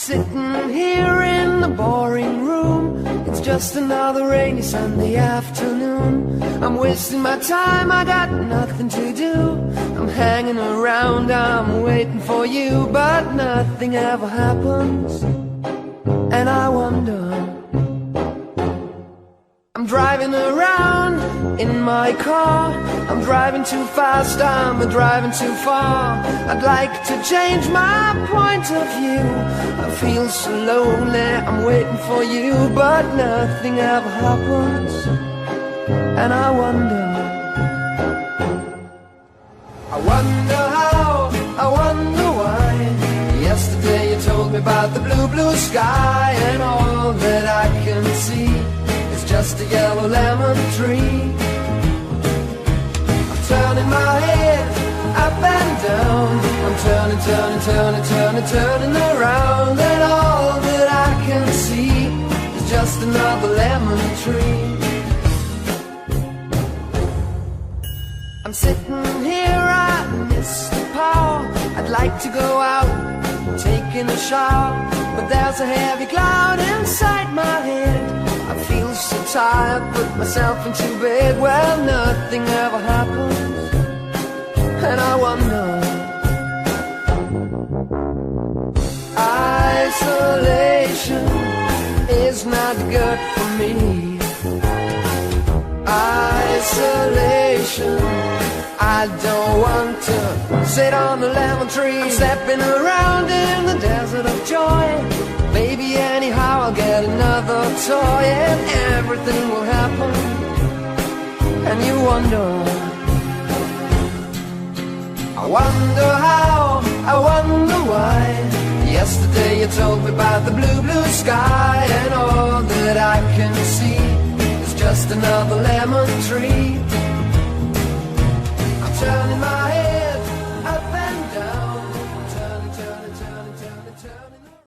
Sitting here in the boring room, it's just another rainy Sunday afternoon. I'm wasting my time, I got nothing to do. I'm hanging around, I'm waiting for you, but nothing ever happens, and I wonder. I'm driving around in my car, I'm driving too fast, I'm driving too far. I'd like to change my point of view. I feel so lonely, I'm waiting for you, but nothing ever happens, and I wonder. I wonder how, I wonder why. Yesterday you told me about the blue, blue sky, and all that I can see is just a yellow lemon tree. I'm turning my head up and down, I'm turning, turning, turning, turning, turning around, and all that I can see is just another lemon tree. I'm sitting here, I miss the power. I'd like to go out, taking a shower, but there's a heavy cloud inside my head. I feel so tired, put myself into bed. Well, nothing ever happens, and I wonder. Isolation is not good for me. Isolation, I don't want to sit on the lemon tree. I'm stepping around in the desert of joy. Maybe anyhow I'll get another toy, and everything will happen, and you wonder. I wonder how, I wonder why. Yesterday you told me about the blue, blue sky, and all that I can see is just another lemon tree.